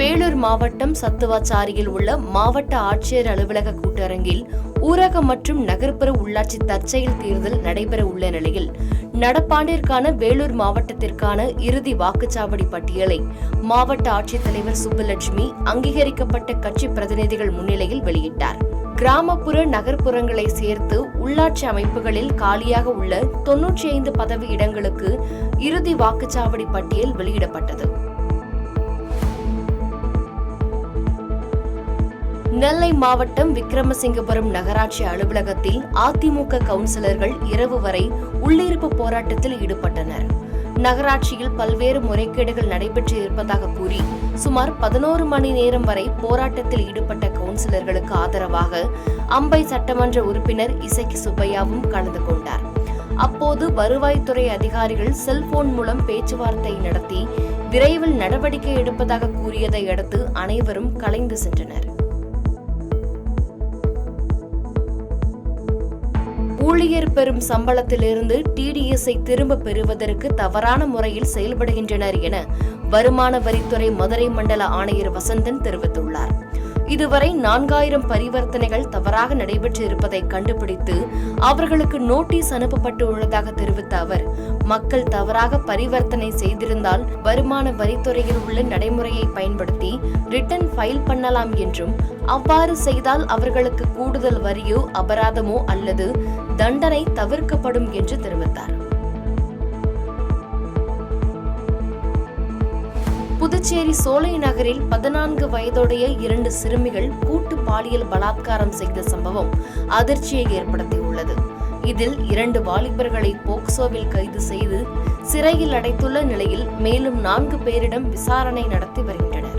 வேலூர் மாவட்டம் சத்துவாச்சாரியில் உள்ள மாவட்ட ஆட்சியர் அலுவலக கூட்டரங்கில் ஊரக மற்றும் நகர்ப்புற உள்ளாட்சி தற்செயல் தேர்தல் நடைபெற உள்ள நிலையில் நடப்பாண்டிற்கான வேலூர் மாவட்டத்திற்கான இறுதி வாக்குச்சாவடி பட்டியலை மாவட்ட ஆட்சித்தலைவர் சுப்புலட்சுமி அங்கீகரிக்கப்பட்ட கட்சி பிரதிநிதிகள் முன்னிலையில் வெளியிட்டார். கிராமப்புற நகர்ப்புறங்களை சேர்த்து உள்ளாட்சி அமைப்புகளில் காலியாக உள்ள 95 பதவி இடங்களுக்கு இறுதி வாக்குச்சாவடி பட்டியல் வெளியிடப்பட்டது. நெல்லை மாவட்டம் விக்கிரமசிங்கபுரம் நகராட்சி அலுவலகத்தில் அதிமுக கவுன்சிலர்கள் இரவு வரை உள்ளிருப்பு போராட்டத்தில் ஈடுபட்டனர். நகராட்சியில் பல்வேறு முறைகேடுகள் நடைபெற்று இருப்பதாக கூறி சுமார் 11 மணி நேரம் வரை போராட்டத்தில் ஈடுபட்ட கவுன்சிலர்களுக்கு ஆதரவாக அம்பை சட்டமன்ற உறுப்பினர் இசக்கி சுப்பையாவும் கலந்து கொண்டார். அப்போது வருவாய்த்துறை அதிகாரிகள் செல்போன் மூலம் பேச்சுவார்த்தை நடத்தி விரைவில் நடவடிக்கை எடுப்பதாக கூறியதை அடுத்து அனைவரும் கலைந்து சென்றனர். ஊழியர் பெறும் சம்பளத்திலிருந்து டிடிஎஸ்ஐ திரும்ப பெறுவதற்கு தவறான முறையில் செயல்படுகின்றனர் என வருமான வரித்துறை மதுரை மண்டல ஆணையர் வசந்தன் தெரிவித்துள்ளார். இதுவரை 4000 பரிவர்த்தனைகள் தவறாக நடைபெற்று இருப்பதை கண்டுபிடித்து அவர்களுக்கு நோட்டீஸ் அனுப்பப்பட்டு உள்ளதாக தெரிவித்த அவர், மக்கள் தவறாக பரிவர்த்தனை செய்திருந்தால் வருமான வரித்துறையில் உள்ள நடைமுறையை பயன்படுத்தி ரிட்டர்ன் ஃபைல் பண்ணலாம் என்றும், அவ்வாறு செய்தால் அவர்களுக்கு கூடுதல் வரியோ அபராதமோ அல்லது தண்டனை தவிர்க்கப்படும் என்று தெரிவித்தார். புதுச்சேரி சோலை நகரில் 14 வயதுடைய 2 சிறுமிகள் கூட்டு பாலியல் பலாத்காரம் செய்த சம்பவம் அதிர்ச்சியை ஏற்படுத்தியுள்ளது. இதில் 2 வாலிபர்களை போக்சோவில் கைது செய்து சிறையில் அடைத்துள்ள நிலையில் மேலும் 4 பேரிடம் விசாரணை நடத்தி வருகின்றனர்.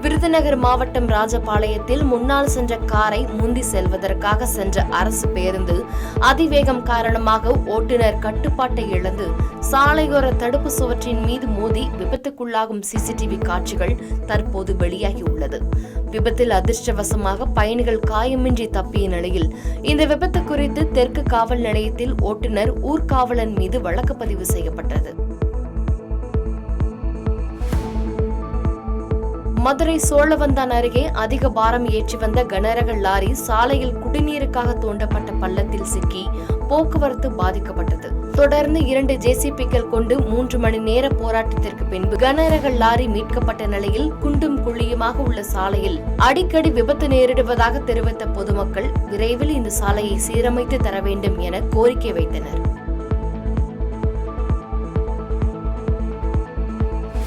விருதுநகர் மாவட்டம் ராஜபாளையத்தில் முன்னால் சென்ற காரை முந்தி செல்வதற்காக சென்ற அரசு பேருந்து அதிவேகம் காரணமாக ஓட்டுநர் கட்டுப்பாட்டை இழந்து சாலையோர தடுப்பு சுவற்றின் மீது மோதி விபத்துக்குள்ளாகும் சிசிடிவி காட்சிகள் தற்போது வெளியாகியுள்ளது. விபத்தில் அதிர்ஷ்டவசமாக பயணிகள் காயமின்றி தப்பிய நிலையில் இந்த விபத்து குறித்து தெற்கு காவல் நிலையத்தில் ஓட்டுநர் ஊர்காவலன் மீது வழக்கு பதிவு செய்யப்பட்டது. மதுரை சோழவந்தான் அருகே அதிக பாரம் ஏற்றி வந்த கனரக லாரி சாலையில் குடிநீருக்காக தோண்டப்பட்ட பள்ளத்தில் சிக்கி போக்குவரத்து பாதிக்கப்பட்டது. தொடர்ந்து 2 ஜேசிபிக்கள் கொண்டு 3 மணி நேர போராட்டத்திற்கு பின்பு கனரக லாரி மீட்கப்பட்ட நிலையில் குண்டும் குழியுமாக உள்ள சாலையில் அடிக்கடி விபத்து நேரிடுவதாக தெரிவித்த பொதுமக்கள் விரைவில் இந்த சாலையை சீரமைத்து தர வேண்டும் என கோரிக்கை வைத்தனர்.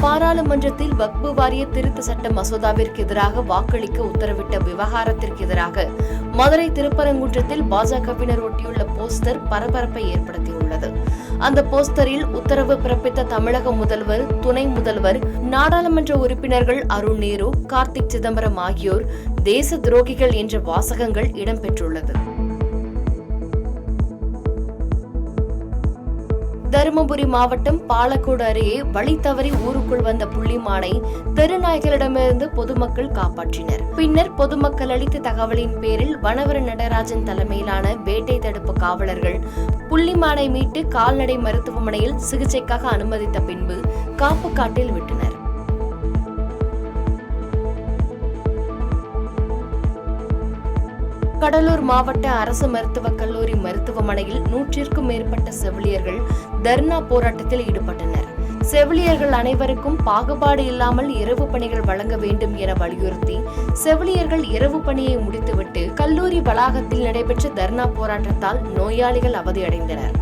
பாராளுமன்றத்தில் வக்பு வாரிய திருத்த சட்ட மசோதாவிற்கு எதிராக வாக்களிக்க உத்தரவிட்ட விவகாரத்திற்கு எதிராக மதுரை திருப்பரங்குன்றத்தில் பாஜகவினர் ஒட்டியுள்ள போஸ்டர் பரபரப்பை ஏற்படுத்தியுள்ளது. அந்த போஸ்டரில் உத்தரவு பிறப்பித்த தமிழக முதல்வர், துணை முதல்வர், நாடாளுமன்ற உறுப்பினர்கள் அருண் நேரு, கார்த்திக் சிதம்பரம் ஆகியோர் தேச துரோகிகள் என்ற வாசகங்கள் இடம்பெற்றுள்ளது. தருமபுரி மாவட்டம் பாலக்கோடு அருகே வழி தவறி ஊருக்குள் வந்த புள்ளிமானை தெருநாய்களிடமிருந்து பொதுமக்கள் காப்பாற்றினர். பின்னர் பொதுமக்கள் அளித்த தகவலின் பேரில் வனவர நடராஜன் தலைமையிலான வேட்டை தடுப்பு காவலர்கள் புள்ளிமானை மீட்டு கால்நடை மருத்துவமனையில் சிகிச்சைக்காக அனுமதித்த பின்பு காப்பு காட்டில் விட்டனர். கடலூர் மாவட்ட அரசு மருத்துவக் கல்லூரி மருத்துவமனையில் 100க்கும் மேற்பட்ட செவிலியர்கள் தர்ணா போராட்டத்தில் ஈடுபட்டனர். செவிலியர்கள் அனைவருக்கும் பாகுபாடு இல்லாமல் இரவு பணிகள் வழங்க வேண்டும் என வலியுறுத்தி செவிலியர்கள் இரவு பணியை முடித்துவிட்டு கல்லூரி வளாகத்தில் நடைபெற்ற தர்ணா போராட்டத்தால் நோயாளிகள் அவதியடைந்தனர்.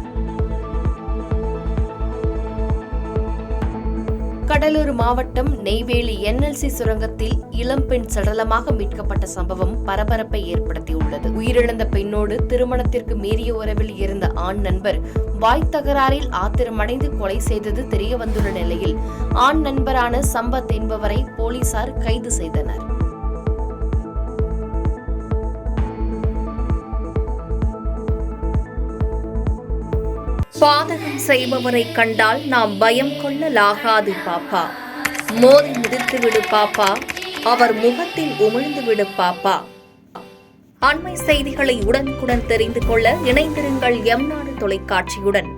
கடலூர் மாவட்டம் நெய்வேலி NLC சுரங்கத்தில் இளம்பெண் சடலமாக மீட்கப்பட்ட சம்பவம் பரபரப்பை ஏற்படுத்தியுள்ளது. உயிரிழந்த பெண்ணோடு திருமணத்திற்கு மீறிய உறவில் இருந்த ஆண் நண்பர் வாய் தகராறில் ஆத்திரமடைந்து கொலை செய்தது தெரியவந்துள்ள நிலையில் ஆண் நண்பரான சம்பத் என்பவரை போலீசார் கைது செய்தனர். பாதகம் செய்பவரை கண்டால் நாம் பயம் கொள்ளலாகாது பாப்பா. மோதி முடித்துவிடு பாப்பா, அவர் முகத்தில் உமிழ்ந்துவிடு பாப்பா. அண்மை செய்திகளை உடனுக்குடன் தெரிந்து கொள்ள இணைந்திருங்கள் எம்நாடு தொலைக்காட்சியுடன்.